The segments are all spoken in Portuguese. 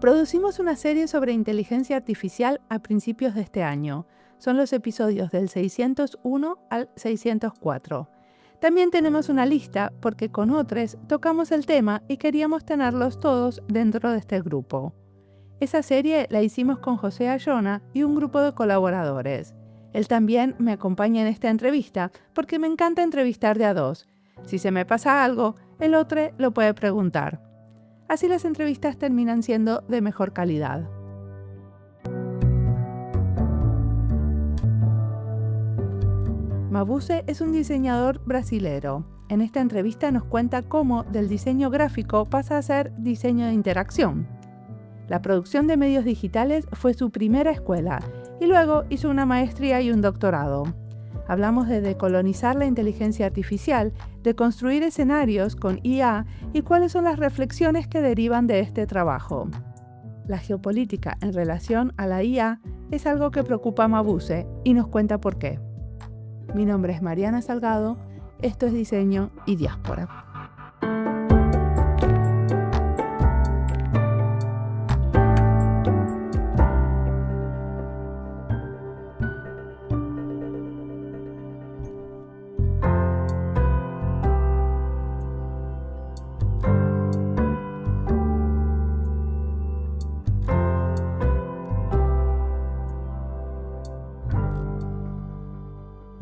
Producimos una serie sobre inteligencia artificial a principios de este año. Son los episodios del 601 al 604. También tenemos una lista porque con otros tocamos el tema y queríamos tenerlos todos dentro de este grupo. Esa serie la hicimos con José Ayona y un grupo de colaboradores. Él también me acompaña en esta entrevista porque me encanta entrevistar de a dos. Si se me pasa algo, el otro lo puede preguntar. Así las entrevistas terminan siendo de mejor calidad. Mabuse es un diseñador brasilero. En esta entrevista nos cuenta cómo del diseño gráfico pasa a ser diseño de interacción. La producción de medios digitales fue su primera escuela y luego hizo una maestría y un doctorado. Hablamos de decolonizar la inteligencia artificial, de construir escenarios con IA y cuáles son las reflexiones que derivan de este trabajo. La geopolítica en relación a la IA es algo que preocupa a Mabuse y nos cuenta por qué. Mi nombre es Mariana Salgado, esto es Diseño y Diáspora.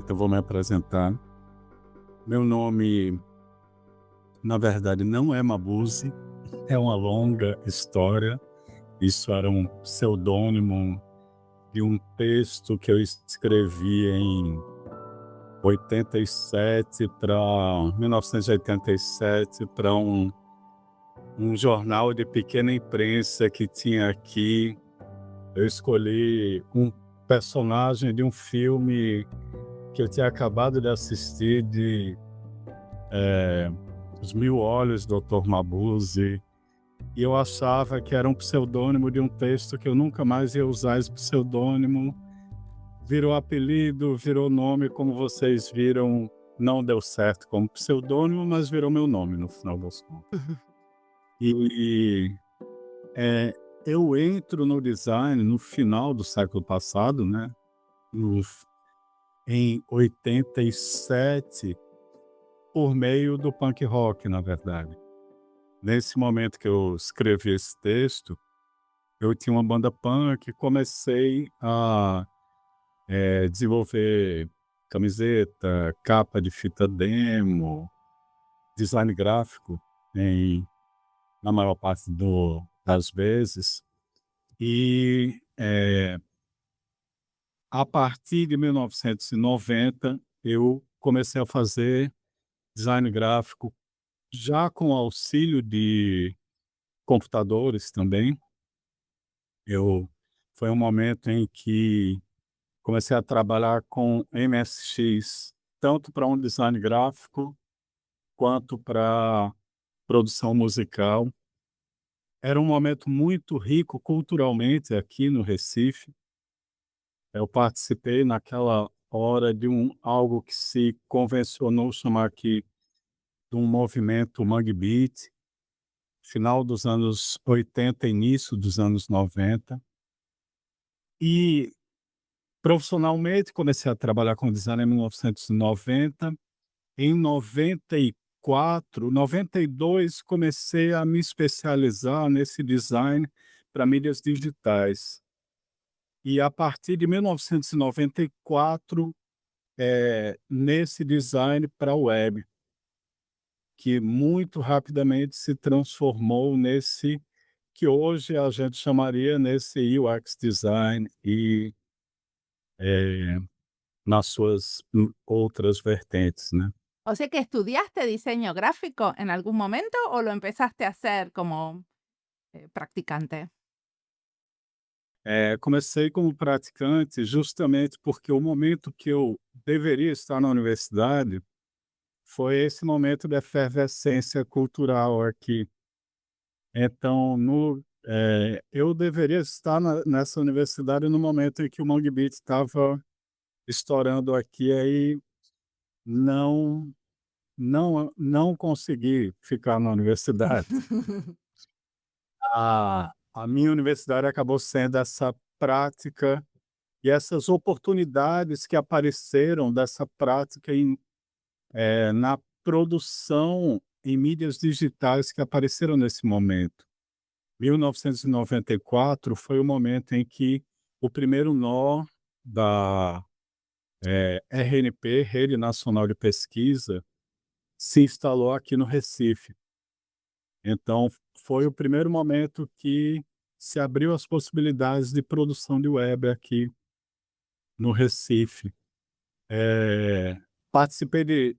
Eu vou me apresentar. Meu nome, na verdade, não é Mabuse, é uma longa história. Isso era um pseudônimo de um texto que eu escrevi em 1987 para um jornal de pequena imprensa que tinha aqui. Eu escolhi um personagem de um filme que eu tinha acabado de assistir, de Os Mil Olhos do Dr. Mabuse, e eu achava que era um pseudônimo de um texto que eu nunca mais ia usar esse pseudônimo. Virou apelido, virou nome, como vocês viram, não deu certo como pseudônimo, mas virou meu nome no final das contas. Eu entro no design no final do século passado, né? Em 87, por meio do punk rock, na verdade. Nesse momento que eu escrevi esse texto, eu tinha uma banda punk e comecei a desenvolver camiseta, capa de fita demo, design gráfico, na maior parte das vezes. E a partir de 1990, eu comecei a fazer design gráfico já com auxílio de computadores também. Foi um momento em que comecei a trabalhar com MSX, tanto para um design gráfico quanto para produção musical. Era um momento muito rico culturalmente aqui no Recife. Eu participei naquela hora de algo que se convencionou chamar aqui de um movimento Mangue Beat, final dos anos 80, início dos anos 90. E profissionalmente comecei a trabalhar com design em 1990. Em 94, 92, comecei a me especializar nesse design para mídias digitais. E a partir de 1994, nesse design para web, que muito rapidamente se transformou nesse que hoje a gente chamaria nesse UX design e nas suas outras vertentes, né? O sea que estudiaste diseño gráfico en algún momento o lo empezaste a hacer como practicante. Comecei como praticante justamente porque o momento que eu deveria estar na universidade foi esse momento de efervescência cultural aqui. Então, eu deveria estar nessa universidade no momento em que o Mangue Beat estava estourando aqui, aí não consegui ficar na universidade. a minha universidade acabou sendo essa prática e essas oportunidades que apareceram dessa prática na produção em mídias digitais que apareceram nesse momento. 1994 foi o momento em que o primeiro nó da RNP, Rede Nacional de Pesquisa, se instalou aqui no Recife. Então, foi o primeiro momento que se abriu as possibilidades de produção de web aqui no Recife. Participei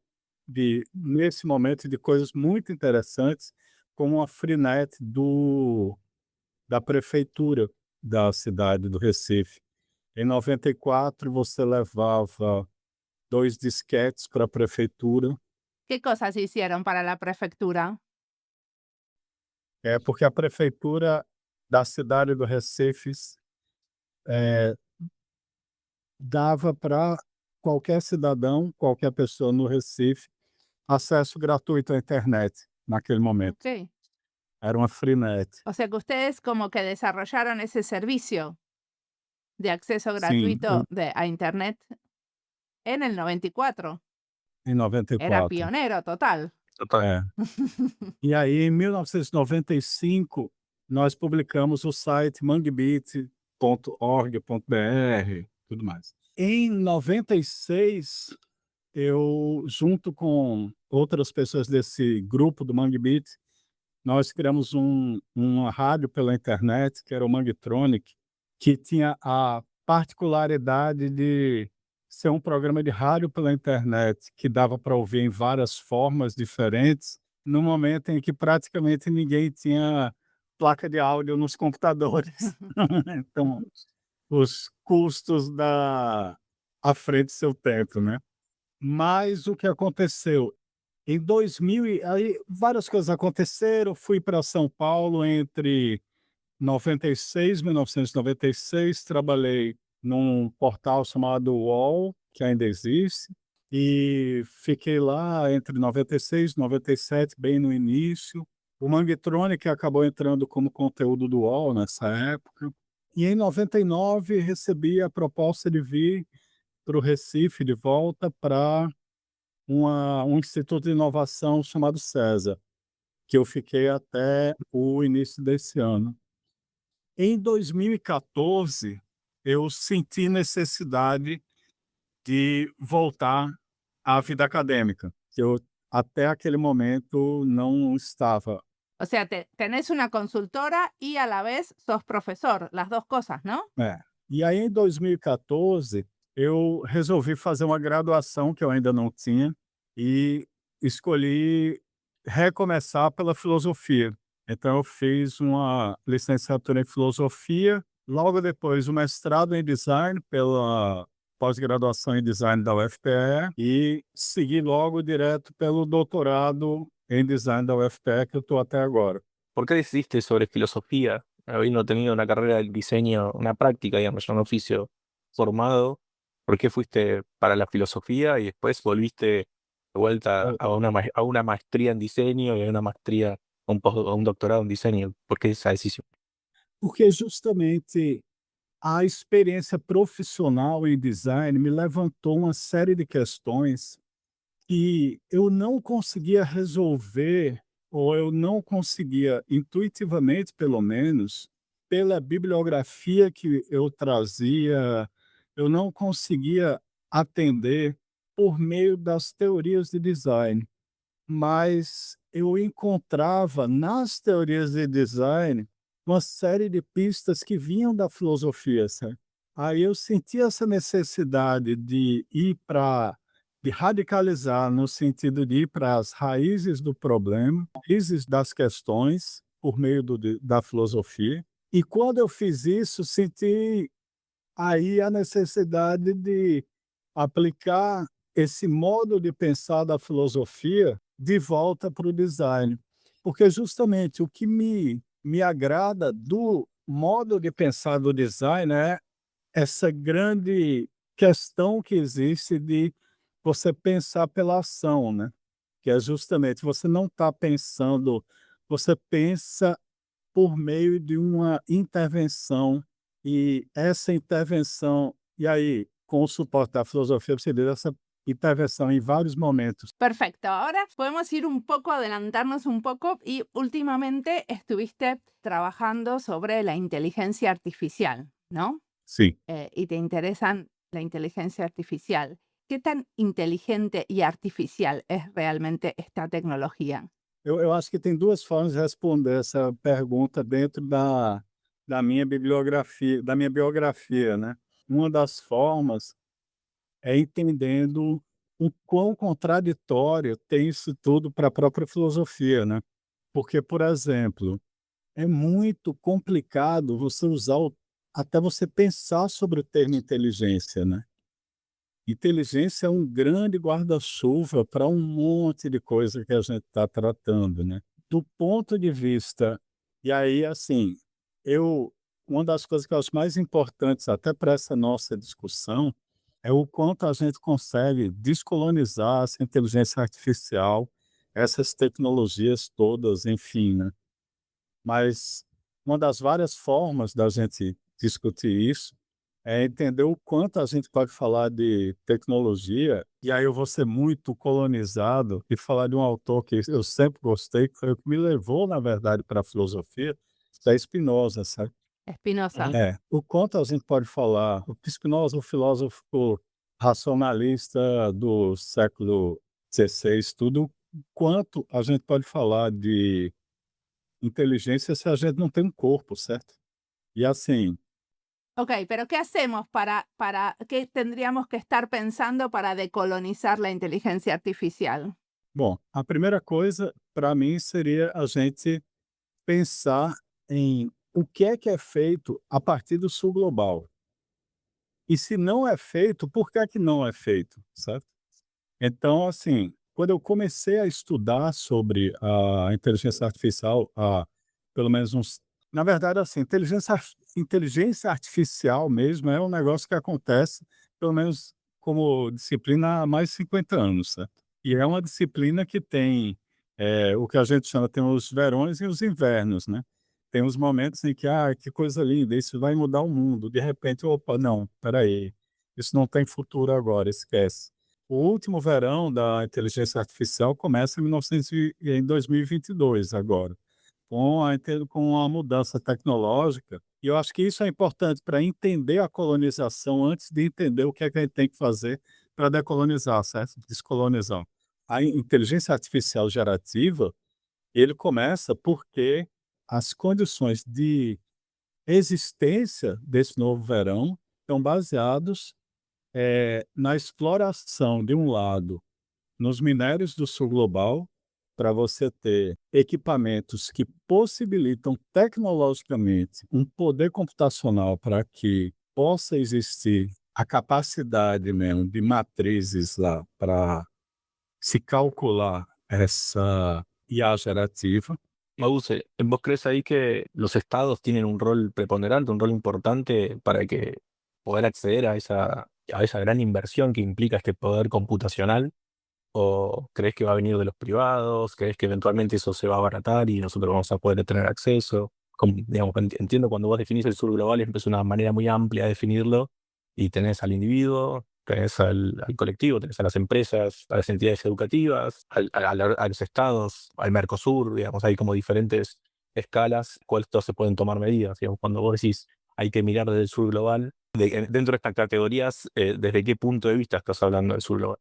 nesse momento, de coisas muito interessantes, como a Freenet da prefeitura da cidade do Recife. Em 94, você levava 2 disquetes para a prefeitura. ¿Qué cosas hicieron para la prefectura? Porque a prefeitura da cidade do Recife dava para qualquer cidadão, qualquer pessoa no Recife, acesso gratuito à internet naquele momento. Ok. Era uma Freenet. O sea que ustedes como que desarrollaron ese servicio de acceso Sim, gratuito a Internet en el 94. em Era 94. pionero total. É. E aí, em 1995, nós publicamos o site manguebeat.org.br, tudo mais. Em 96, eu, junto com outras pessoas desse grupo do Manguebeat, nós criamos uma rádio pela internet, que era o Manguetronic, que tinha a particularidade de ser um programa de rádio pela internet, que dava para ouvir em várias formas diferentes, no momento em que praticamente ninguém tinha placa de áudio nos computadores. Então, os custos à frente do seu tempo, né? Mas o que aconteceu? Em 2000, aí várias coisas aconteceram. Fui para São Paulo entre 96, 1996, trabalhei num portal chamado UOL, que ainda existe, e fiquei lá entre 96 e 97, bem no início. O Manguetronic acabou entrando como conteúdo do UOL nessa época. E em 99 recebi a proposta de vir para o Recife de volta para um instituto de inovação chamado César, que eu fiquei até o início desse ano. Em 2014, eu senti necessidade de voltar à vida acadêmica, que eu até aquele momento não estava. O sea, tenés una consultora y a la vez sos profesor, las dos cosas, ¿no? E aí, em 2014, eu resolvi fazer uma graduação que eu ainda não tinha e escolhi recomeçar pela filosofia. Então, eu fiz uma licenciatura em filosofia, logo depois o mestrado em design pela pós-graduação em design da UFPE e segui logo direto pelo doutorado em design da UFPE, que eu estou até agora. ¿Por qué decidiste sobre filosofía, habiendo tenido una carrera del diseño, una práctica, digamos, ya un oficio formado? ¿Por qué fuiste para la filosofía y después volviste de vuelta a una maestría en diseño y a una maestría, a un doctorado en diseño? ¿Por qué esa decisión? Porque justamente a experiência profissional em design me levantou uma série de questões que eu não conseguia resolver, ou eu não conseguia, intuitivamente pelo menos, pela bibliografia que eu trazia, eu não conseguia atender por meio das teorias de design. Mas eu encontrava nas teorias de design uma série de pistas que vinham da filosofia, sabe? Aí eu senti essa necessidade de de radicalizar no sentido de ir para as raízes do problema, raízes das questões, por meio da filosofia. E quando eu fiz isso, senti aí a necessidade de aplicar esse modo de pensar da filosofia de volta para o design. Porque justamente o que me agrada do modo de pensar do design é essa grande questão que existe de você pensar pela ação, né? Que é justamente você não está pensando, você pensa por meio de uma intervenção, e essa intervenção e aí, com o suporte da filosofia, você vê essa intervenção em vários momentos. Perfecto, ahora podemos ir un poco, adelantarnos un poco y últimamente estuviste trabajando sobre la inteligencia artificial, ¿no? Sim. Y te interesan la inteligencia artificial. ¿Qué tan inteligente y artificial es realmente esta tecnología? Eu acho que tem duas formas de responder essa pergunta dentro da minha biografia, né. Uma das formas é entendendo o quão contraditório tem isso tudo para a própria filosofia, né. Porque, por exemplo, é muito complicado você usar até você pensar sobre o termo inteligência, né. Inteligência é um grande guarda-chuva para um monte de coisa que a gente está tratando, né. Do ponto de vista e aí, assim, eu uma das coisas que eu acho mais importantes até para essa nossa discussão, é o quanto a gente consegue descolonizar essa inteligência artificial, essas tecnologias todas, enfim, né. Mas uma das várias formas da gente discutir isso é entender o quanto a gente pode falar de tecnologia, e aí eu vou ser muito colonizado e falar de um autor que eu sempre gostei, que foi o que me levou, na verdade, para a filosofia, que é Spinoza, sabe? Spinoza. É, o quanto a gente pode falar, o Spinoza, o filósofo racionalista do século XVI, tudo, o quanto a gente pode falar de inteligência se a gente não tem um corpo, certo? E assim, Ok, pero ¿qué hacemos qué tendríamos que estar pensando para decolonizar la inteligencia artificial? bom, a primeira coisa para mim seria a gente pensar em o que é feito a partir do sul global. E se não é feito, por que é que não é feito, certo? Então, assim, quando eu comecei a estudar sobre a inteligência artificial, pelo menos uns na verdade, assim, inteligência artificial mesmo é um negócio que acontece, pelo menos como disciplina há mais de 50 anos, certo? E é uma disciplina que tem, o que a gente chama tem os verões e os invernos, né. Tem os momentos em que: "Ah, que coisa linda, isso vai mudar o mundo", de repente: "Opa, não, espera aí, isso não tem futuro agora, esquece". O último verão da inteligência artificial começa em 1900 em 2022 agora, com a mudança tecnológica, e eu acho que isso é importante para entender a colonização antes de entender o que é que a gente tem que fazer para decolonizar, certo? Descolonizar. A inteligência artificial gerativa, ele começa porque as condições de existência desse novo verão estão baseados, na exploração, de um lado, nos minérios do sul global, para você ter equipamentos que possibilitam tecnologicamente um poder computacional para que possa existir a capacidade mesmo de matrizes lá para se calcular essa IA gerativa. Mabuse, ¿vos crees ahí que los estados tienen un rol preponderante, un rol importante para que poder acceder a esa gran inversión que implica este poder computacional? ¿O crees que va a venir de los privados? ¿Crees que eventualmente eso se va a abaratar y nosotros vamos a poder tener acceso? Digamos, entiendo cuando vos definís el sur global es una manera muy amplia de definirlo y tenés al individuo, tenés al colectivo, tenés a las empresas, a las entidades educativas, a los estados, al Mercosur, digamos, hay como diferentes escalas, cuáles todas se pueden tomar medidas. Digamos, cuando vos decís hay que mirar desde el sur global, dentro de estas categorías, ¿desde qué punto de vista estás hablando del sur global?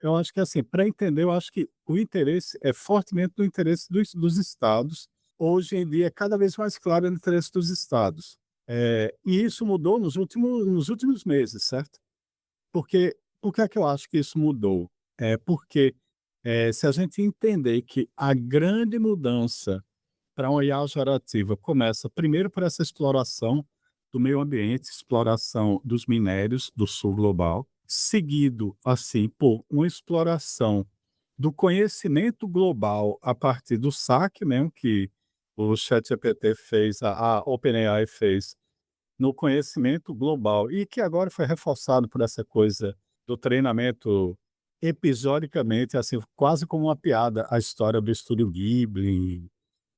Eu acho que assim, para entender, eu acho que o interesse é fortemente no interesse dos estados. Hoje em dia é cada vez mais claro no interesse dos estados. E isso mudou nos últimos meses, certo? Porque por que é que eu acho que isso mudou? É porque, se a gente entender que a grande mudança para uma IA gerativa começa primeiro por essa exploração do meio ambiente, exploração dos minérios do sul global, seguido, assim, por uma exploração do conhecimento global a partir do saque mesmo que o ChatGPT fez, a OpenAI fez no conhecimento global e que agora foi reforçado por essa coisa do treinamento episodicamente, assim, quase como uma piada, a história do Estúdio Ghibli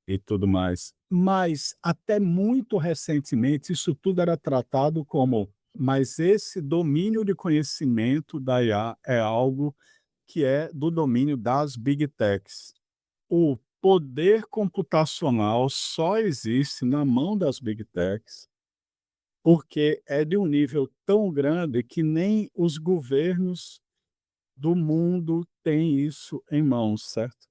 e tudo mais. Mas até muito recentemente isso tudo era tratado como, mas esse domínio de conhecimento da IA é algo que é do domínio das Big Techs. O poder computacional só existe na mão das Big Techs, porque é de um nível tão grande que nem os governos do mundo têm isso em mãos, certo?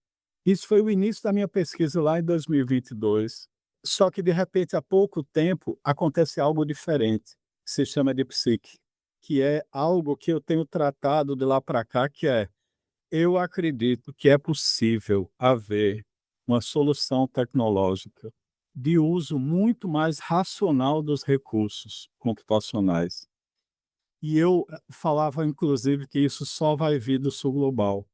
Isso foi o início da minha pesquisa lá em 2022. Só que, de repente, há pouco tempo, acontece algo diferente, que se chama de psique, que é algo que eu tenho tratado de lá para cá, que é, eu acredito que é possível haver uma solução tecnológica de uso muito mais racional dos recursos computacionais. E eu falava, inclusive, que isso só vai vir do sul global,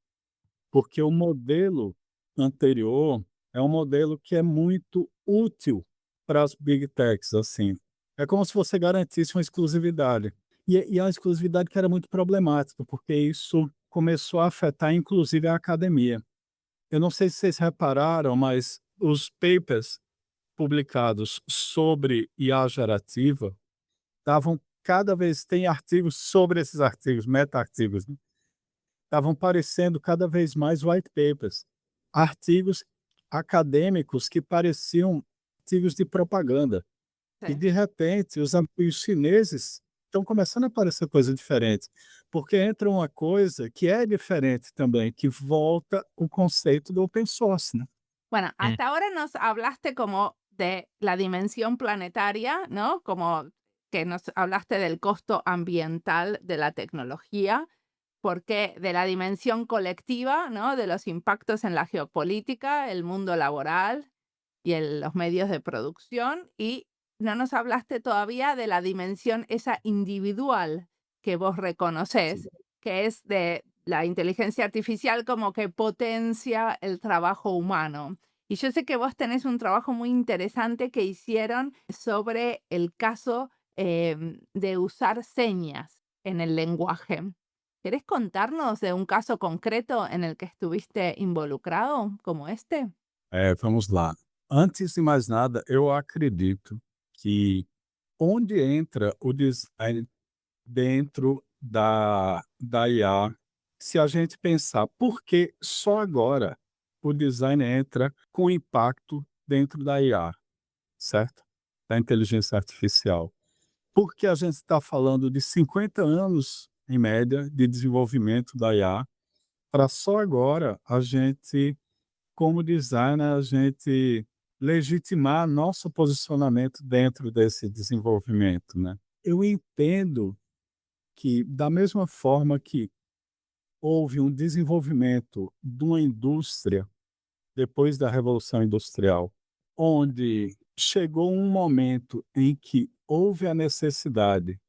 porque o modelo anterior é um modelo que é muito útil para as big techs, assim. É como se você garantisse uma exclusividade. E a exclusividade que era muito problemática, porque isso começou a afetar, inclusive, a academia. Eu não sei se vocês repararam, mas os papers publicados sobre IA gerativa estavam cada vez tem artigos sobre esses artigos, meta-artigos, né? Estavam parecendo cada vez mais white papers, artigos acadêmicos que pareciam artigos de propaganda. E, Sí. de repente, os chineses estão começando a aparecer coisas diferentes, porque entra uma coisa que é diferente também, que volta o conceito do open source, né? Bueno, Mm. hasta ahora nos hablaste como de la dimensión planetaria, ¿no? Como que nos hablaste del costo ambiental de la tecnología, porque de la dimensión colectiva, ¿no? De los impactos en la geopolítica, el mundo laboral y los medios de producción. Y no nos hablaste todavía de la dimensión esa individual que vos Sí. reconoces, que es de la inteligencia artificial como que potencia el trabajo humano. Y yo sé que vos tenés un trabajo muy interesante que hicieron sobre el caso de usar señas en el lenguaje. ¿Querés contarnos de un caso concreto en el que estuviste involucrado como este? Vamos lá. Antes de mais nada, eu acredito que onde entra o design dentro da IA, se a gente pensar por que só agora o design entra com impacto dentro da IA, certo? Da inteligência artificial. Porque a gente está falando de 50 anos, em média, de desenvolvimento da IA, para só agora a gente, como designer, a gente legitimar nosso posicionamento dentro desse desenvolvimento, né? Eu entendo que, da mesma forma que houve um desenvolvimento de uma indústria depois da Revolução Industrial, onde chegou um momento em que houve a necessidade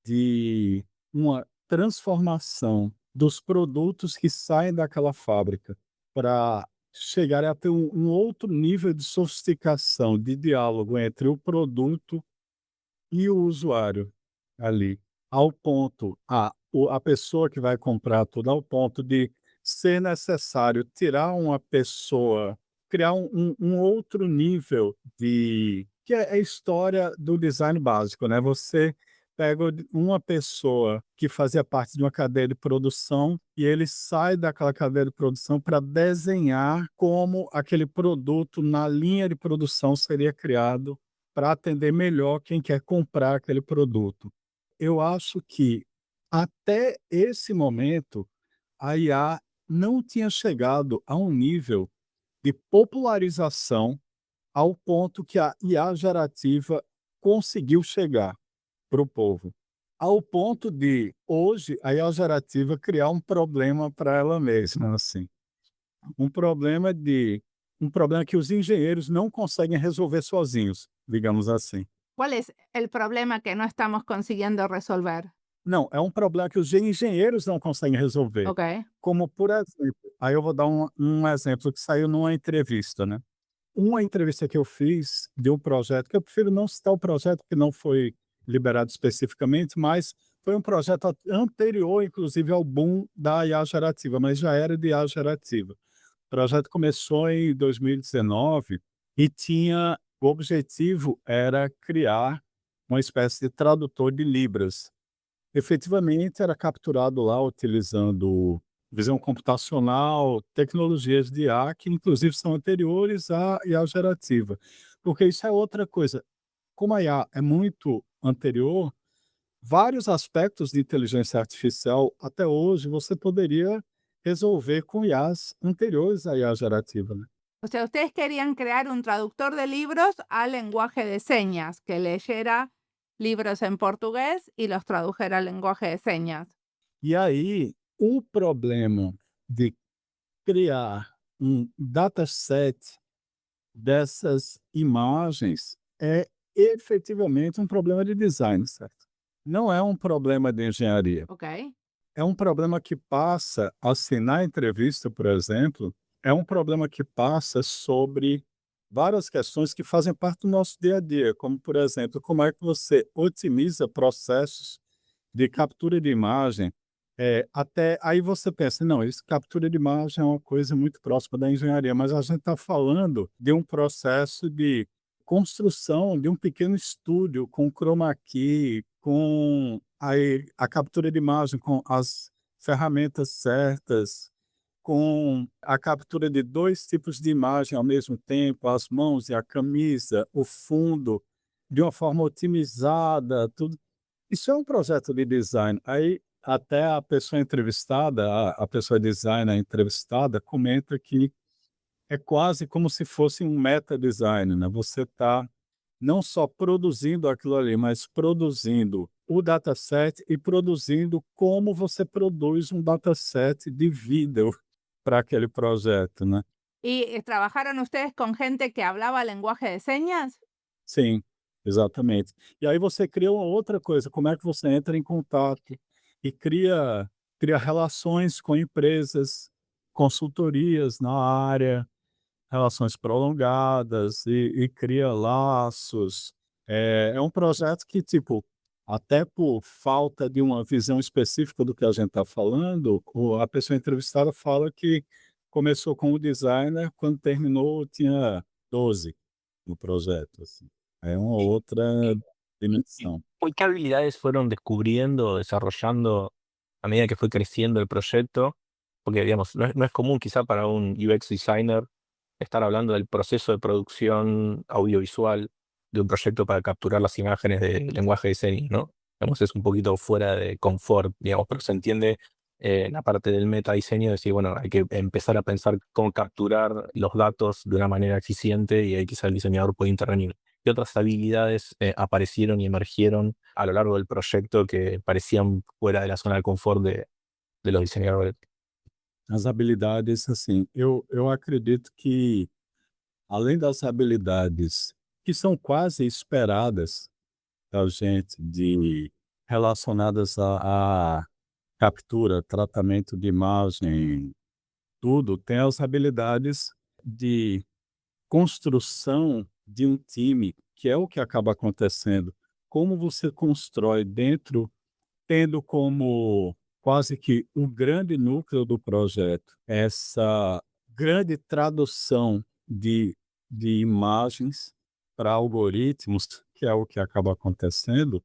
de uma transformação dos produtos que saem daquela fábrica para chegar a ter um outro nível de sofisticação, de diálogo entre o produto e o usuário ali, ao ponto a pessoa que vai comprar tudo, ao ponto de ser necessário tirar uma pessoa, criar um outro nível de que é a história do design básico, né, você pega uma pessoa que fazia parte de uma cadeia de produção e ele sai daquela cadeia de produção para desenhar como aquele produto na linha de produção seria criado para atender melhor quem quer comprar aquele produto. Eu acho que até esse momento a IA não tinha chegado a um nível de popularização ao ponto que a IA gerativa conseguiu chegar para o povo. Ao ponto de, hoje, a IA gerativa criar um problema para ela mesma, assim. Um problema que os engenheiros não conseguem resolver sozinhos, digamos assim. ¿Cuál es el problema que no estamos consiguiendo resolver? Não, é um problema que os engenheiros não conseguem resolver. Ok. Como, por exemplo, aí eu vou dar um exemplo que saiu numa entrevista, né? Uma entrevista que eu fiz de um projeto, que eu prefiro não citar o projeto, que não foi liberado especificamente, mas foi um projeto anterior, inclusive, ao boom da IA gerativa, mas já era de IA gerativa. O projeto começou em 2019 e tinha O objetivo era criar uma espécie de tradutor de Libras. Efetivamente, era capturado lá utilizando visão computacional, tecnologias de IA, que inclusive são anteriores à IA gerativa. Porque isso é outra coisa. Como a IA é muito anterior, vários aspectos de inteligência artificial, até hoje, você poderia resolver com IAs anteriores à IA gerativa, né? O sea, ustedes querían crear un traductor de libros al lenguaje de señas, que leyera libros en portugués y los tradujera al lenguaje de señas. E aí, o problema de criar um dataset dessas imagens é efetivamente um problema de design, certo? Não é um problema de engenharia. Ok. É um problema que passa, assim, na entrevista, por exemplo, é um problema que passa sobre várias questões que fazem parte do nosso dia a dia, como, por exemplo, como é que você otimiza processos de captura de imagem. Até aí você pensa, não, isso, captura de imagem é uma coisa muito próxima da engenharia, mas a gente está falando de um processo de construção de um pequeno estúdio com chroma key, com a captura de imagem com as ferramentas certas, com a captura de 2 tipos de imagem ao mesmo tempo, as mãos e a camisa, o fundo, de uma forma otimizada, tudo. Isso é um projeto de design. Aí até a pessoa entrevistada, a pessoa designer entrevistada, comenta que é quase como se fosse um meta design, né? Você está não só produzindo aquilo ali, mas produzindo o dataset e produzindo como você produz um dataset de vídeo para aquele projeto, né? ¿Y trabajaron ustedes con gente que hablaba lenguaje de señas? Sim, exatamente. E aí você cria uma outra coisa, como é que você entra em contato e cria relações com empresas, consultorias na área, relações prolongadas e cria laços. É um projeto que, tipo, até por falta de uma visão específica do que a gente está falando, a pessoa entrevistada fala que começou com o designer, quando terminou tinha 12 no projeto, assim. É uma outra dimensão. ¿Qué habilidades fueron descubriendo, desarrollando a medida que fue creciendo el proyecto? Porque, digamos, no es común quizá para un UX designer estar hablando del proceso de producción audiovisual de un proyecto para capturar las imágenes de lenguaje de señas, ¿no? Digamos, es un poquito fuera de confort, digamos, pero se entiende la parte del metadiseño, decir, bueno, hay que empezar a pensar cómo capturar los datos de una manera eficiente y ahí quizá el diseñador puede intervenir. ¿Qué otras habilidades aparecieron y emergieron a lo largo del proyecto que parecían fuera de la zona de confort de los diseñadores? As habilidades, assim, eu acredito que, além das habilidades que são quase esperadas da gente de relacionadas à captura, tratamento de imagem, tudo, tem as habilidades de construção de um time, que é o que acaba acontecendo. Como você constrói dentro, tendo como quase que o grande núcleo do projeto, essa grande tradução de imagens para algoritmos, que é o que acaba acontecendo,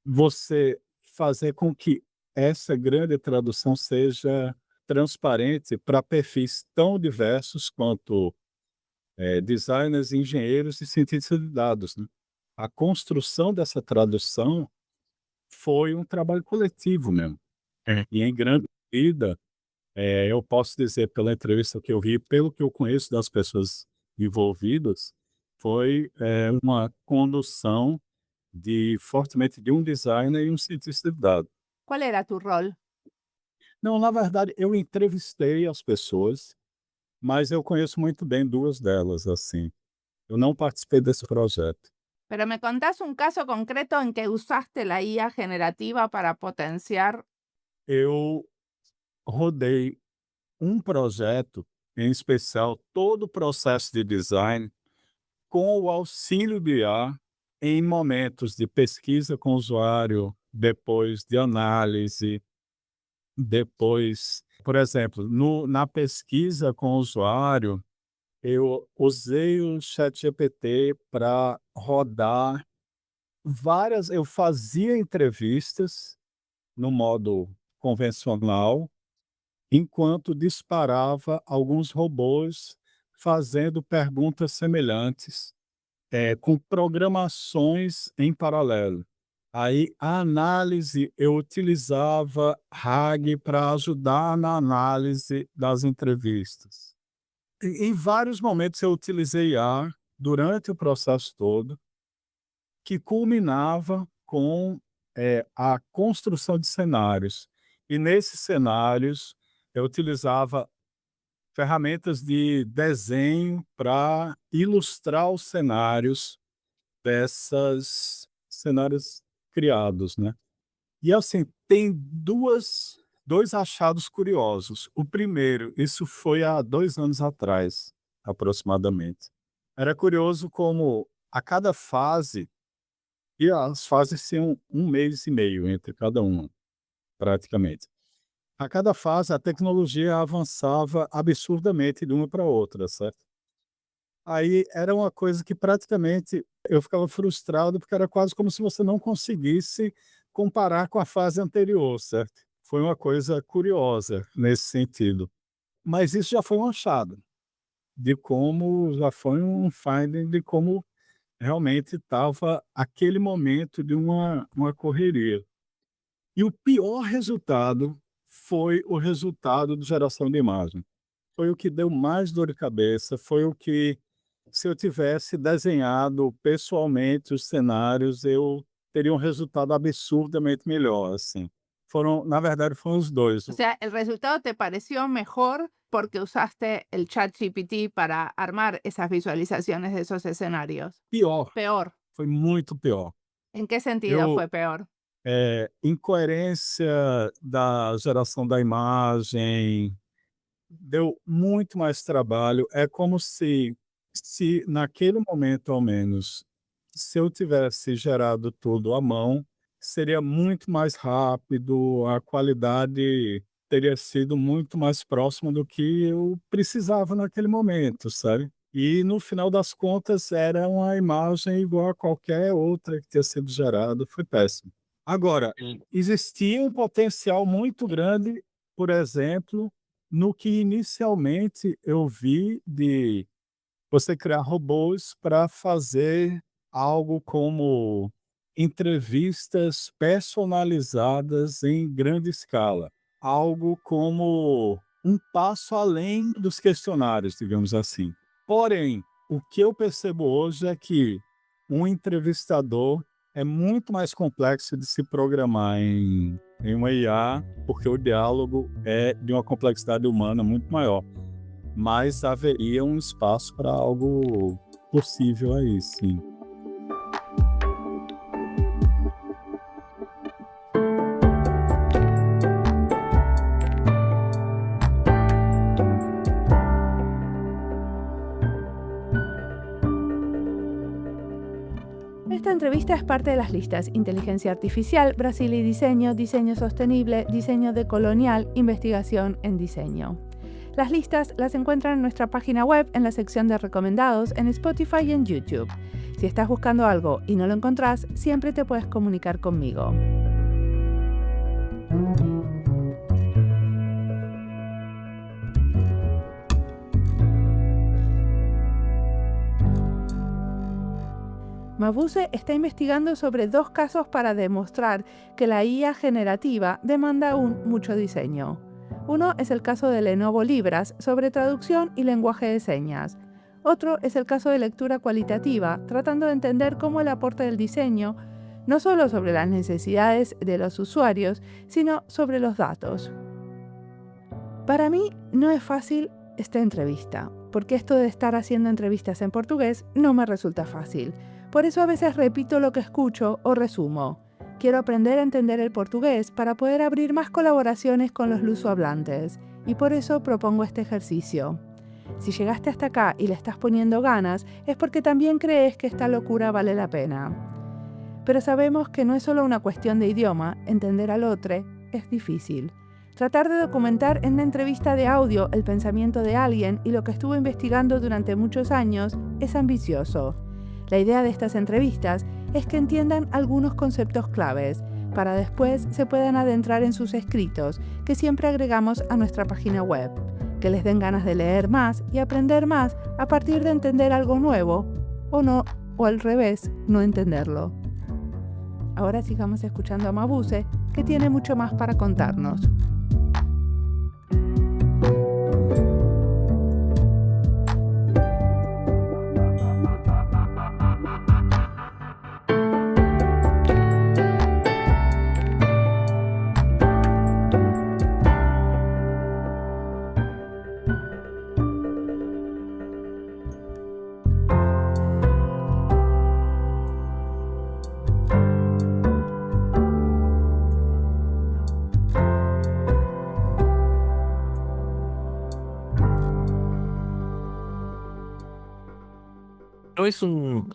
você fazer com que essa grande tradução seja transparente para perfis tão diversos quanto designers, engenheiros e cientistas de dados, né? A construção dessa tradução foi um trabalho coletivo mesmo. E em grande medida, eu posso dizer pela entrevista que eu vi, pelo que eu conheço das pessoas envolvidas, foi uma condução fortemente de um designer e um cientista de dados. ¿Cuál era tu rol? Não, na verdade, eu entrevistei as pessoas, mas eu conheço muito bem 2 delas, assim. Eu não participei desse projeto. Pero me contás un caso concreto en que usaste la IA generativa para potenciar. Eu rodei um projeto, em especial todo o processo de design, com o auxílio de IA em momentos de pesquisa com o usuário, depois de análise, depois, por exemplo, na pesquisa com o usuário, Eu usei o ChatGPT para rodar eu fazia entrevistas no modo convencional, enquanto disparava alguns robôs fazendo perguntas semelhantes, com programações em paralelo. Aí, a análise, eu utilizava RAG para ajudar na análise das entrevistas. Em vários momentos eu utilizei IA durante o processo todo, que culminava com, a construção de cenários. E nesses cenários eu utilizava ferramentas de desenho para ilustrar os cenários criados, né. E assim, tem 2 achados curiosos. O primeiro, isso foi há 2 anos atrás, aproximadamente. Era curioso como a cada fase e as fases tinham 1 mês e meio entre cada uma, praticamente. A cada fase, a tecnologia avançava absurdamente de uma para outra, certo? Aí era uma coisa que praticamente eu ficava frustrado, porque era quase como se você não conseguisse comparar com a fase anterior, certo? Foi uma coisa curiosa nesse sentido. Mas isso já foi um achado, já foi um finding de como realmente estava aquele momento de uma correria. E o pior resultado foi o resultado de geração de imagem. Foi o que deu mais dor de cabeça, foi o que, se eu tivesse desenhado pessoalmente os cenários, eu teria um resultado absurdamente melhor, assim. Na verdade, foram os 2. O sea, el resultado te pareció mejor porque usaste el ChatGPT para armar esas visualizaciones de esos escenarios. Pior, Peor. foi muito pior. ¿En qué sentido Eu fue peor? Incoerência da geração da imagem, deu muito mais trabalho. É como se naquele momento, ao menos, se eu tivesse gerado tudo à mão, seria muito mais rápido, a qualidade teria sido muito mais próxima do que eu precisava naquele momento, sabe. E no final das contas era uma imagem igual a qualquer outra que tinha sido gerada, foi péssimo. Agora, existia um potencial muito grande, por exemplo, no que inicialmente eu vi de você criar robôs para fazer algo como entrevistas personalizadas em grande escala. Algo como um passo além dos questionários, digamos assim. Porém, o que eu percebo hoje é que um entrevistador é muito mais complexo de se programar em uma IA, porque o diálogo é de uma complexidade humana muito maior. Mas haveria um espaço para algo possível aí, sim. Esta entrevista es parte de las listas Inteligencia Artificial, Brasil y Diseño, Diseño Sostenible, Diseño Decolonial, Investigación en Diseño. Las listas las encuentran en nuestra página web, en la sección de recomendados, en Spotify y en YouTube. Si estás buscando algo y no lo encontrás, siempre te puedes comunicar conmigo. Mabuse está investigando sobre 2 casos para demostrar que la IA generativa demanda aún mucho diseño. Uno es el caso de Lenovo Libras sobre traducción y lenguaje de señas. Otro es el caso de lectura cualitativa, tratando de entender cómo el aporte del diseño, no solo sobre las necesidades de los usuarios, sino sobre los datos. Para mí no es fácil esta entrevista, porque esto de estar haciendo entrevistas en portugués no me resulta fácil. Por eso a veces repito lo que escucho o resumo. Quiero aprender a entender el portugués para poder abrir más colaboraciones con los lusohablantes, y por eso propongo este ejercicio. Si llegaste hasta acá y le estás poniendo ganas, es porque también crees que esta locura vale la pena. Pero sabemos que no es solo una cuestión de idioma, entender al otro es difícil. Tratar de documentar en una entrevista de audio el pensamiento de alguien y lo que estuvo investigando durante muchos años es ambicioso. La idea de estas entrevistas es que entiendan algunos conceptos claves, para después se puedan adentrar en sus escritos, que siempre agregamos a nuestra página web, que les den ganas de leer más y aprender más a partir de entender algo nuevo, o no, o al revés, no entenderlo. Ahora sigamos escuchando a Mabuse, que tiene mucho más para contarnos.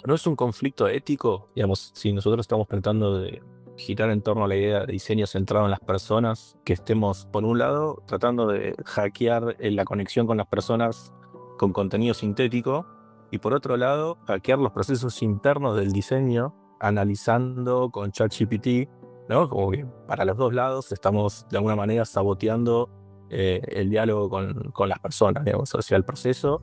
¿No es un conflicto ético? Digamos, si nosotros estamos tratando de girar en torno a la idea de diseño centrado en las personas, que estemos, por un lado, tratando de hackear la conexión con las personas con contenido sintético, y por otro lado, hackear los procesos internos del diseño, analizando con ChatGPT, ¿no? Como que para los dos lados estamos de alguna manera saboteando el diálogo con las personas, digamos, hacia el proceso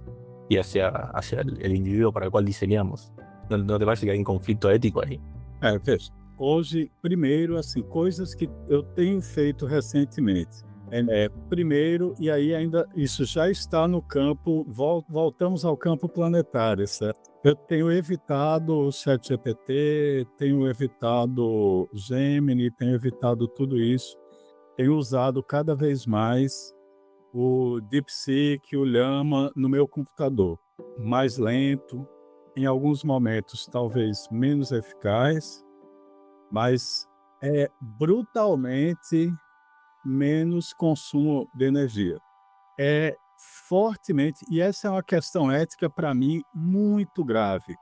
y hacia el indivíduo para el qual diseñamos. Não te parece que há um conflito ético aí? Veja, hoje, primeiro, assim, coisas que eu tenho feito recentemente. Primeiro, e aí ainda isso já está no campo, voltamos ao campo planetário, certo? Eu tenho evitado o ChatGPT, tenho evitado Gemini, tenho evitado tudo isso. Tenho usado cada vez mais o DeepSeek, o Llama no meu computador. Mais lento, em alguns momentos talvez menos eficaz, mas é brutalmente menos consumo de energia. É fortemente, e essa é uma questão ética para mim muito grave.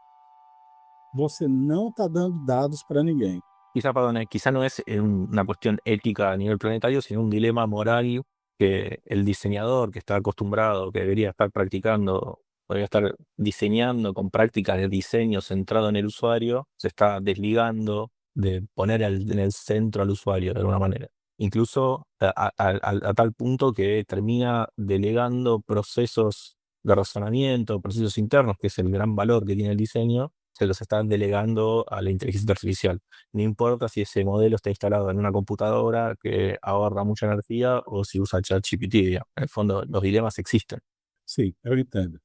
Você não está dando dados para ninguém. Quizá no es una cuestión ética a nivel planetario, sino un dilema moral que el diseñador que está acostumbrado, que debería estar practicando, debería estar diseñando con prácticas de diseño centrado en el usuario, se está desligando de poner en el centro al usuario de alguna manera. Incluso a tal punto que termina delegando procesos de razonamiento, procesos internos, que es el gran valor que tiene el diseño, se los están delegando a la inteligencia artificial. No importa si ese modelo está instalado en una computadora que ahorra mucha energía o si usa ChatGPT, digamos. En el fondo, los dilemas existen. Sim, eu entendo.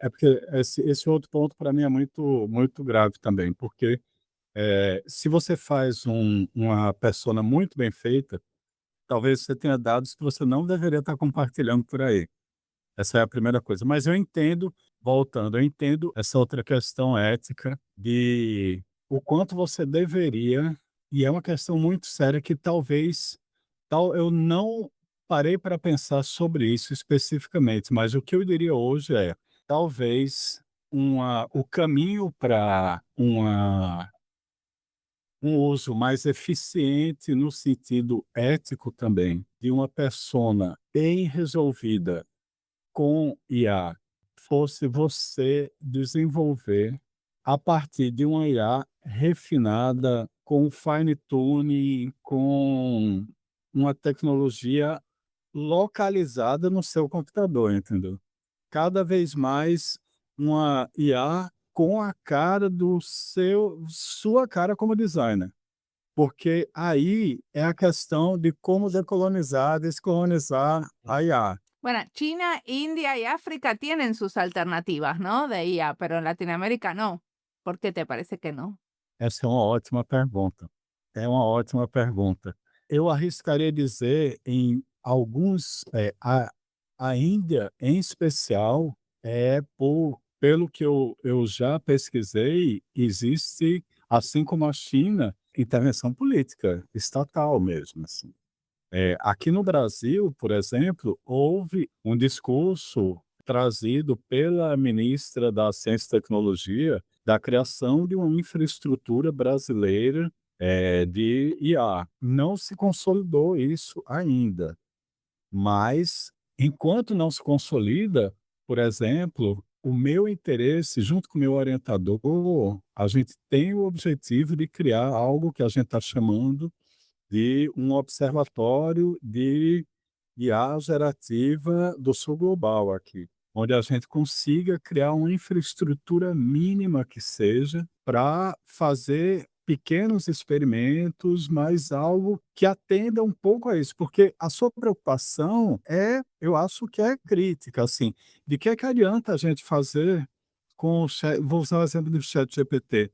Porque esse outro ponto para mim é muito grave também, porque se você faz uma persona muito bem feita, talvez você tenha dados que você não deveria estar compartilhando por aí. Essa é a primeira coisa. Mas eu entendo, voltando, eu entendo essa outra questão ética de o quanto você deveria, e é uma questão muito séria que talvez eu não parei para pensar sobre isso especificamente, mas o que eu diria hoje é talvez o caminho para um uso mais eficiente no sentido ético também de uma persona bem resolvida com IA fosse você desenvolver a partir de uma IA refinada, com fine tuning, com uma tecnologia localizada no seu computador, entendeu? Cada vez mais uma IA com a cara sua cara como designer. Porque aí é a questão de como descolonizar a IA. Bueno, China, India y África tienen sus alternativas, ¿no? De IA, pero en Latinoamérica no. ¿Por qué te parece que no? Essa é uma ótima pergunta. É uma ótima pergunta. Eu arriscaria dizer em alguns, a Índia, em especial, pelo que eu já pesquisei, existe, assim como a China, intervenção política, estatal mesmo, assim. Aqui no Brasil, por exemplo, houve um discurso trazido pela ministra da Ciência e Tecnologia da criação de uma infraestrutura brasileira de IA. Não se consolidou isso ainda, mas enquanto não se consolida, por exemplo, o meu interesse, junto com o meu orientador, a gente tem o objetivo de criar algo que a gente está chamando de um observatório de IA gerativa do sul global aqui, onde a gente consiga criar uma infraestrutura mínima que seja para fazer pequenos experimentos, mas algo que atenda um pouco a isso, porque a sua preocupação eu acho que é crítica, assim, de que adianta a gente fazer com o chat, vou usar o exemplo do ChatGPT.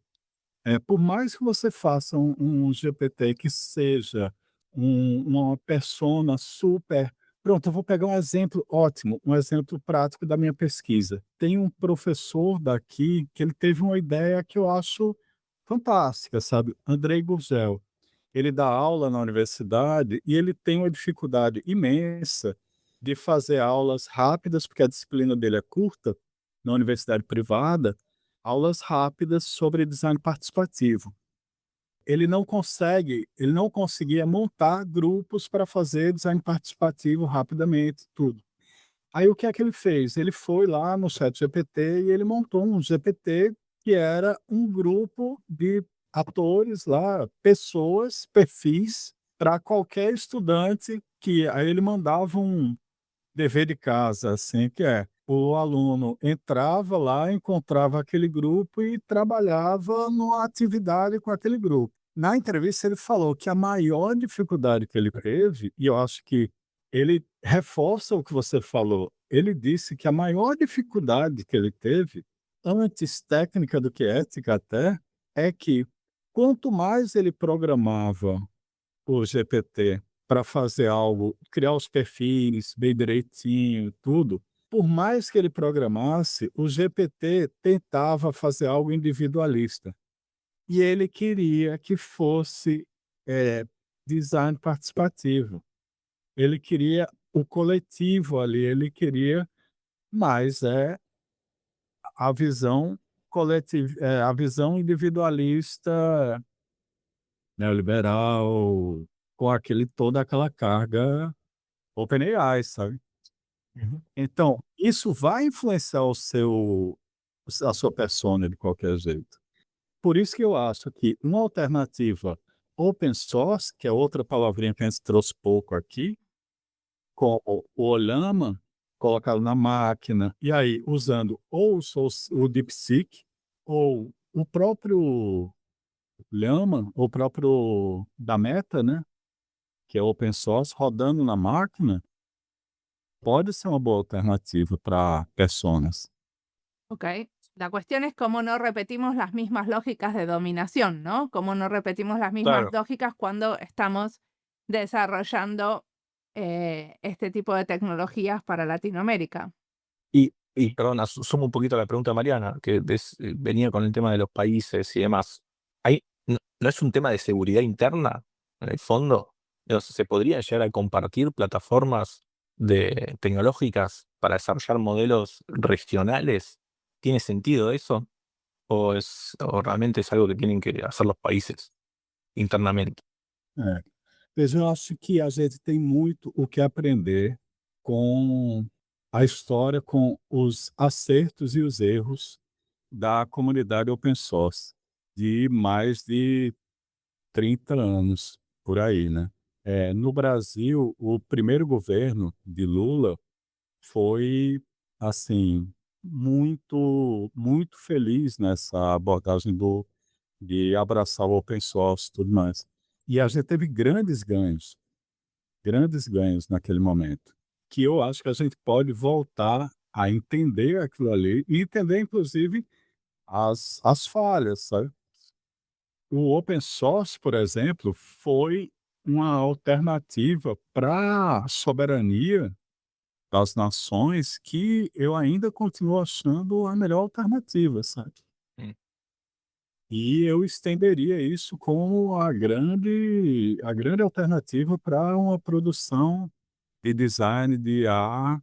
Por mais que você faça um GPT que seja uma persona super, pronto, eu vou pegar um exemplo ótimo, um exemplo prático da minha pesquisa. Tem um professor daqui que ele teve uma ideia que eu acho fantástica, sabe, Andrei Gurgel. Ele dá aula na universidade e ele tem uma dificuldade imensa de fazer aulas rápidas, porque a disciplina dele é curta, na universidade privada, aulas rápidas sobre design participativo. Ele não conseguia montar grupos para fazer design participativo rapidamente, tudo. Aí o que é que ele fez? Ele foi lá no ChatGPT e ele montou um GPT que era um grupo de atores lá, pessoas, perfis, para qualquer estudante que aí ele mandava um dever de casa, assim, que é, o aluno entrava lá, encontrava aquele grupo e trabalhava numa atividade com aquele grupo. Na entrevista ele falou que a maior dificuldade que ele teve, e eu acho que ele reforça o que você falou, ele disse que a maior dificuldade que ele teve, antes técnica do que ética até, é que quanto mais ele programava o GPT para fazer algo, criar os perfis bem direitinho, tudo. Por mais que ele programasse, o GPT tentava fazer algo individualista. E ele queria que fosse design participativo. Ele queria o coletivo ali, ele queria, mas a visão coletiva, a visão individualista neoliberal, com toda aquela carga OpenAI, sabe. Uhum. Então, isso vai influenciar a sua persona de qualquer jeito. Por isso que eu acho que uma alternativa open source, que é outra palavrinha que a gente trouxe pouco aqui, como o Olama, colocado na máquina, e aí usando ou o DeepSeek, ou o próprio Llama, o próprio da Meta, né, que é open source, rodando na máquina, pode ser uma boa alternativa para personas. Ok. La cuestión es cómo no repetimos las mismas lógicas de dominación, ¿no? Cómo no repetimos las mismas Claro. lógicas cuando estamos desarrollando este tipo de tecnologías para Latinoamérica. Y perdón, sumo un poquito a la pregunta de Mariana, que venía con el tema de los países y demás. ¿No es un tema de seguridad interna, en el fondo? ¿Se podrían llegar a compartir plataformas tecnológicas para desarrollar modelos regionales? ¿Tiene sentido eso? ¿O realmente es algo que tienen que hacer los países internamente? É. Veja, eu acho que a gente tem muito o que aprender com a história, com os acertos e os erros da comunidade open source, de mais de 30 anos, por aí, né. No Brasil, o primeiro governo de Lula foi, assim, muito feliz nessa abordagem de abraçar o open source e tudo mais. E a gente teve grandes ganhos naquele momento, que eu acho que a gente pode voltar a entender aquilo ali e entender inclusive as falhas, sabe. O open source, por exemplo, foi uma alternativa para a soberania das nações que eu ainda continuo achando a melhor alternativa, sabe. Mm. E eu estenderia isso como a grande alternativa para uma produção de design de IA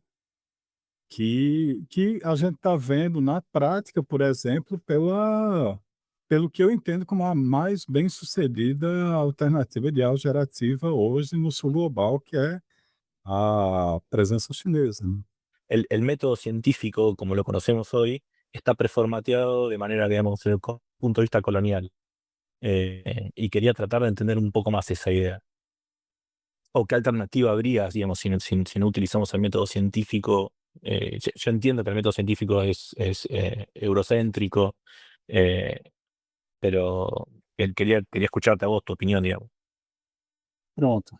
que a gente está vendo na prática, por exemplo, pela pelo que eu entendo como a mais bem-sucedida alternativa de IA gerativa hoje no sul global, que é a presença chinesa, né? El método científico, como lo conocemos hoy, está preformateado de manera, digamos, desde el punto de vista colonial. Y quería tratar de entender un poco más esa idea. ¿O qué alternativa habría, digamos, si no utilizamos el método científico? Yo entiendo que el método científico es eurocéntrico, eh, pero quería escucharte a vos, tu opinión, digamos. Pronto.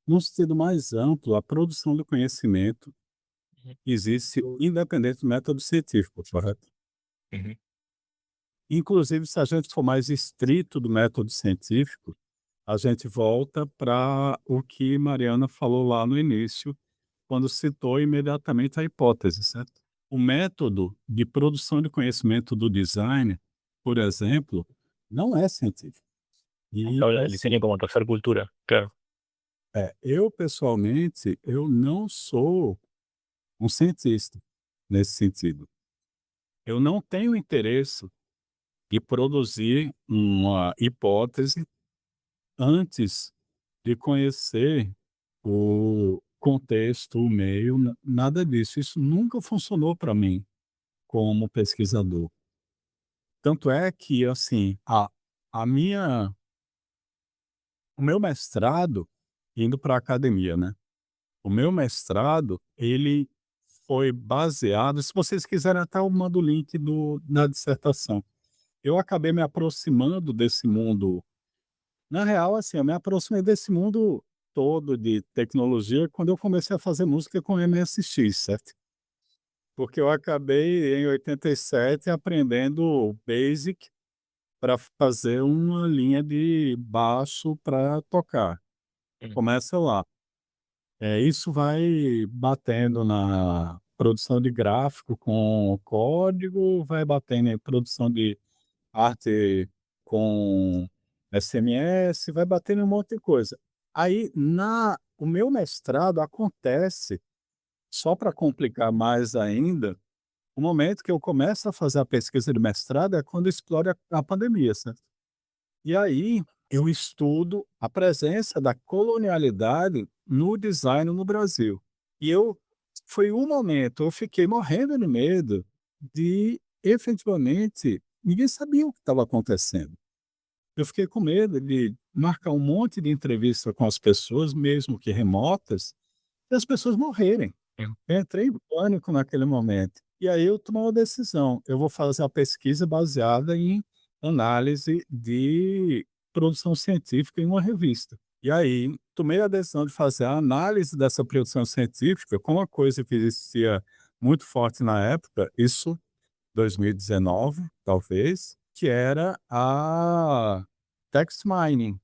Num sentido mais amplo, a produção do conhecimento Ujú, existe independente do método científico, correto? ujú, Inclusive, se a gente for mais estrito do método científico, a gente volta para o que Mariana falou lá no início, quando citou imediatamente a hipótese, certo? O método de produção de conhecimento do design, por exemplo, não é científico. E, Habla del assim, diseño como tercer cultura, claro. eu pessoalmente, eu não sou um cientista nesse sentido. Eu não tenho interesse em produzir uma hipótese antes de conhecer o contexto, o meio, nada disso. Isso nunca funcionou para mim como pesquisador. Tanto é que, assim, a minha o meu mestrado, indo para a academia, né, o meu mestrado, ele foi baseado, se vocês quiserem até eu mando o link da dissertação. Eu acabei me aproximando desse mundo, na real, assim, eu me aproximei desse mundo todo de tecnologia quando eu comecei a fazer música com MSX, certo? Porque eu acabei em 87 aprendendo Basic para fazer uma linha de baixo para tocar. Mm, Começa lá. Isso vai batendo na produção de gráfico com código, vai batendo em produção de arte com SMS, vai batendo em um monte de coisa. Aí, o meu mestrado acontece, só para complicar mais ainda, o momento que eu começo a fazer a pesquisa de mestrado é quando explode a pandemia, certo? E aí eu estudo a presença da colonialidade no design no Brasil. E foi um momento, eu fiquei morrendo de medo de, efetivamente, ninguém sabia o que estava acontecendo. Eu fiquei com medo de marcar um monte de entrevista com as pessoas, mesmo que remotas, e as pessoas morrerem. mm, Eu entrei em pânico naquele momento. E aí eu tomei uma decisão, eu vou fazer a pesquisa baseada em análise de produção científica em uma revista. E aí tomei a decisão de fazer a análise dessa produção científica com uma coisa que existia muito forte na época, isso 2019, talvez, que era a text mining,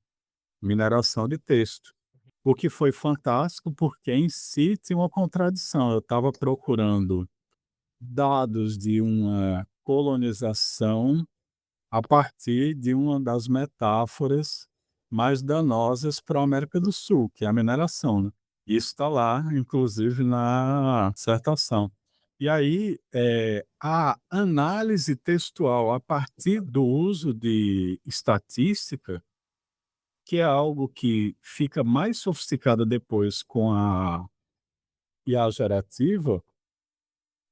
mineração de texto. O que foi fantástico, porque em si tinha uma contradição. Eu estava procurando dados de uma colonização a partir de uma das metáforas mais danosas para a América do Sul, que é a mineração, né? Isso está lá, inclusive, na dissertação. E aí, a análise textual a partir do uso de estatística, que é algo que fica mais sofisticado depois com a IA gerativa,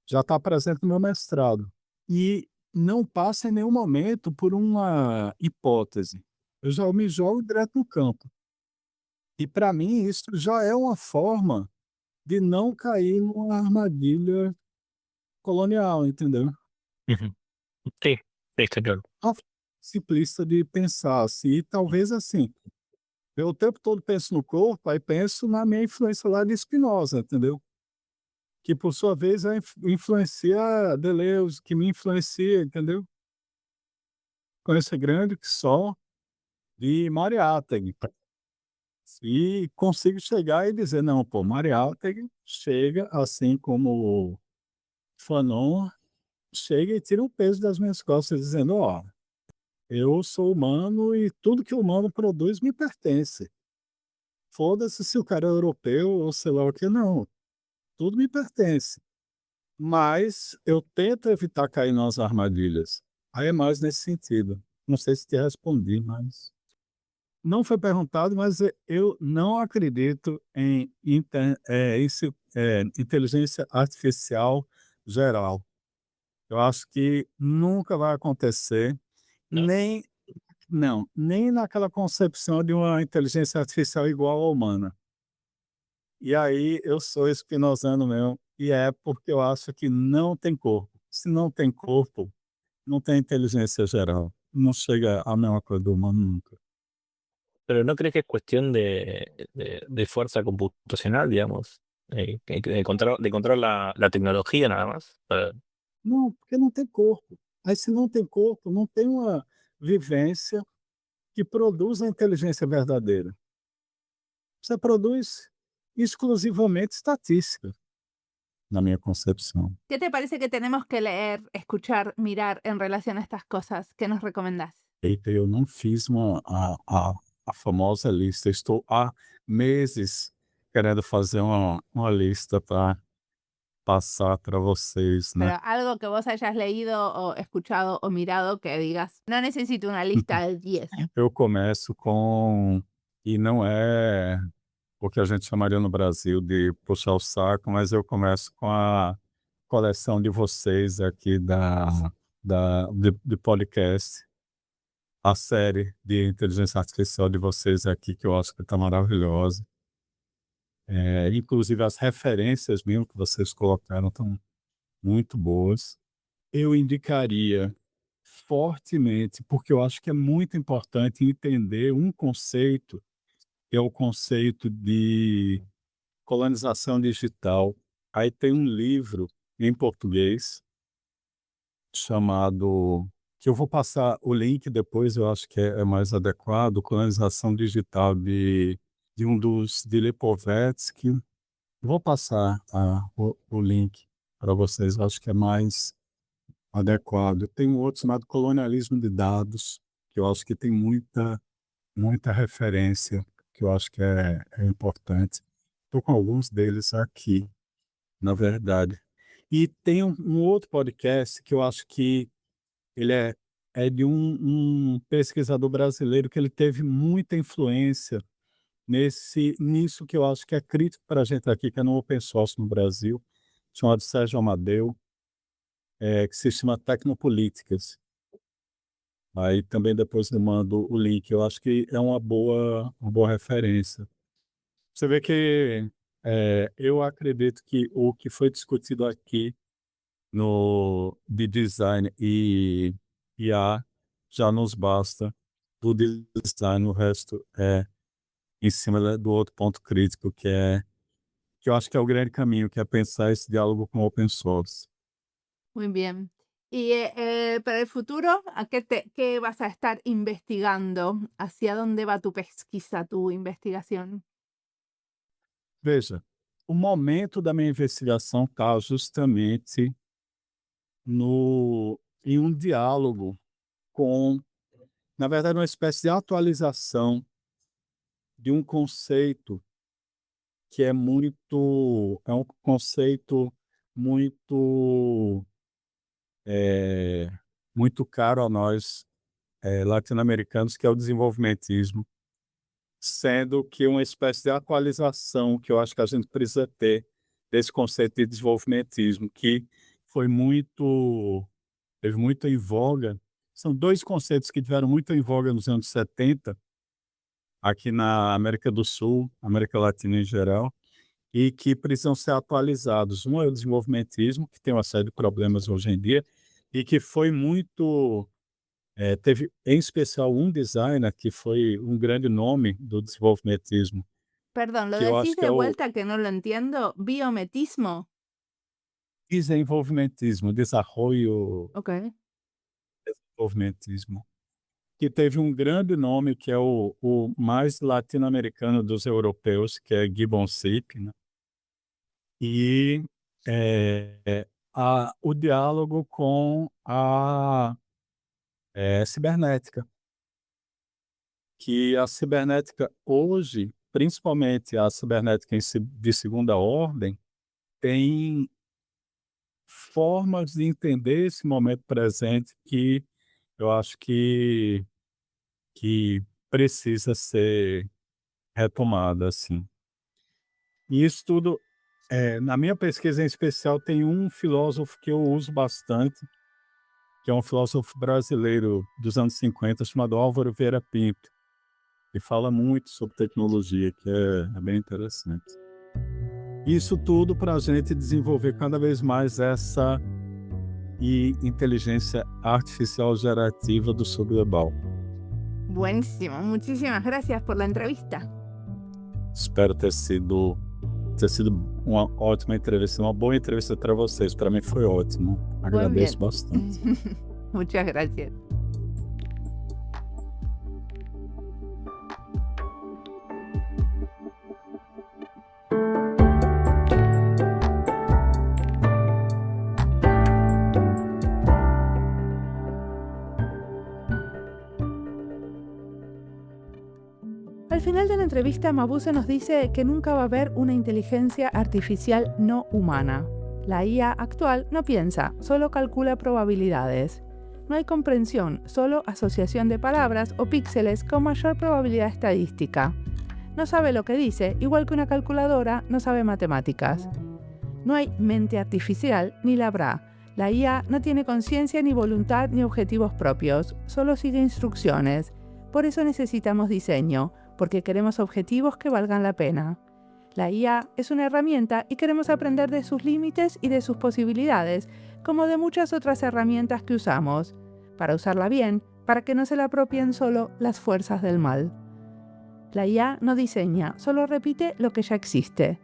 já está presente no meu mestrado. E não passa em nenhum momento por uma hipótese. Eu já me jogo direto no campo. E para mim isso já é uma forma de não cair numa armadilha colonial, entendeu? ujú. Sí, sí, está claro. Uma forma simplista de pensar assim, e talvez assim, eu o tempo todo penso no corpo, aí penso na minha influência lá de Spinoza, entendeu? Que por sua vez influencia Deleuze, que me influencia, entendeu? Conheço grande que só de Mariátegui. E consigo chegar e dizer: "Não, pô, Mariátegui chega, assim como Fanon, chega e tira o peso das minhas costas, dizendo: "Ó, eu sou humano e tudo que o humano produz me pertence. Foda-se se o cara é europeu ou sei lá o que não, tudo me pertence. Mas eu tento evitar cair nas armadilhas". Aí é mais nesse sentido. Não sei se te respondi, mas não foi perguntado, mas eu não acredito em inteligência artificial geral. Eu acho que nunca vai acontecer, ¿no? nem não, nem naquela concepção de uma inteligência artificial igual à humana. E aí eu sou espinosano mesmo, e é porque eu acho que não tem corpo. Se não tem corpo, não tem inteligência geral. Não chega à mesma coisa do humano nunca. Pero ¿no crees que es cuestión de fuerza computacional, digamos? De controlar la tecnología nada más. Não, porque não tem corpo. Aí se não tem corpo, não tem uma vivência que produza a inteligência verdadeira. Você produz exclusivamente estatística, na minha concepção. ¿Qué te parece que tenemos que leer, escuchar, mirar en relación a estas cosas? ¿Qué nos recomendás? Eita, eu não fiz a famosa lista. Estou há meses querendo fazer uma lista para passar para vocês, né? Pero algo que vos hayas leído o escuchado o mirado que digas, no necesito una lista de 10. Eu começo com, e não é o que a gente chamaria no Brasil de puxar o saco, mas eu começo com a coleção de vocês aqui de podcast, a série de inteligência artificial de vocês aqui, que eu acho que está maravilhosa. Inclusive as referências mesmo que vocês colocaram estão muito boas. Eu indicaria fortemente, porque eu acho que é muito importante entender um conceito, que é o conceito de colonização digital. Aí tem um livro em português chamado, que eu vou passar o link depois, eu acho que é mais adequado, Colonização Digital de um dos de Lipovetsky. Vou passar o link para vocês, eu acho que é mais adequado. Tem um outro chamado Colonialismo de Dados, que eu acho que tem muita referência, que eu acho que é importante. Estou com alguns deles aqui, na verdade. E tem um outro podcast que eu acho que ele é de um pesquisador brasileiro que ele teve muita influência nisso que eu acho que é crítico para a gente aqui, que é no open source no Brasil, chamado Sérgio Amadeu, que se chama Tecnopolíticas. Aí também depois eu mando o link. Eu acho que é uma boa referência. Você vê que eu acredito que o que foi discutido aqui de design e IA já nos basta. Do design, o resto é em cima do outro ponto crítico, que eu acho que é o grande caminho, que é pensar esse diálogo com open source. Muy bien. Y para el futuro, ¿qué vas a estar investigando? ¿Hacia dónde va tu pesquisa, tu investigación? Veja, o momento da minha investigação está justamente em um diálogo com, na verdade, uma espécie de atualização de um conceito que é um conceito muito, muito caro a nós, latino-americanos, que é o desenvolvimentismo, sendo que uma espécie de atualização que eu acho que a gente precisa ter desse conceito de desenvolvimentismo, que teve muito em voga. São dois conceitos que tiveram muito em voga nos anos 70, aqui na América do Sul, América Latina em geral, e que precisam ser atualizados. Um é o desenvolvimentismo, que tem uma série de problemas hoje em dia, e que foi muito... teve, em especial, um designer que foi um grande nome do desenvolvimentismo, Perdón, ¿lo que eu decís acho que de é o vuelta que no lo entiendo? ¿Biometismo? desenvolvimentismo, Ok. desenvolvimentismo, que teve um grande nome, que é o mais latino-americano dos europeus, que é Gibbon Sipe, né? E o diálogo com a cibernética, que a cibernética hoje, principalmente a cibernética de segunda ordem, tem formas de entender esse momento presente que eu acho que precisa ser retomada, assim. E isso tudo, na minha pesquisa em especial, tem um filósofo que eu uso bastante, que é um filósofo brasileiro dos anos 50, chamado Álvaro Vieira Pinto. Ele fala muito sobre tecnologia, que é bem interessante. Isso tudo para a gente desenvolver cada vez mais essa inteligência artificial gerativa do sul global. Buenísimo, muchísimas gracias por la entrevista. Espero ter sido uma ótima entrevista, uma boa entrevista para vocês. Para mim foi ótimo. Agradeço bastante. Muchas gracias. Al final de la entrevista, Mabuse nos dice que nunca va a haber una inteligencia artificial no humana. La IA actual no piensa, solo calcula probabilidades. No hay comprensión, solo asociación de palabras o píxeles con mayor probabilidad estadística. No sabe lo que dice, igual que una calculadora no sabe matemáticas. No hay mente artificial ni la habrá. La IA no tiene conciencia ni voluntad ni objetivos propios, solo sigue instrucciones. Por eso necesitamos diseño, porque queremos objetivos que valgan la pena. La IA es una herramienta y queremos aprender de sus límites y de sus posibilidades, como de muchas otras herramientas que usamos, para usarla bien, para que no se la apropien solo las fuerzas del mal. La IA no diseña, solo repite lo que ya existe,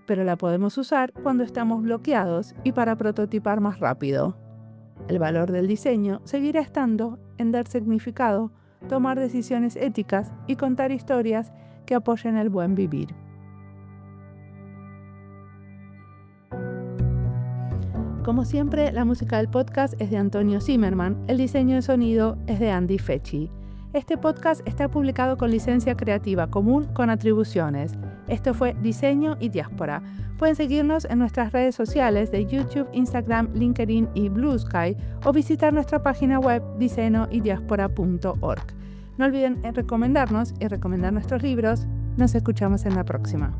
pero la podemos usar cuando estamos bloqueados y para prototipar más rápido. El valor del diseño seguirá estando en dar significado, tomar decisiones éticas y contar historias que apoyen el buen vivir. Como siempre, la música del podcast es de Antonio Zimmerman, el diseño de sonido es de Andy Fechi. Este podcast está publicado con licencia creativa común con atribuciones. Esto fue Diseño y Diáspora. Pueden seguirnos en nuestras redes sociales de YouTube, Instagram, LinkedIn y Blue Sky o visitar nuestra página web diseñoydiaspora.org. No olviden recomendarnos y recomendar nuestros libros. Nos escuchamos en la próxima.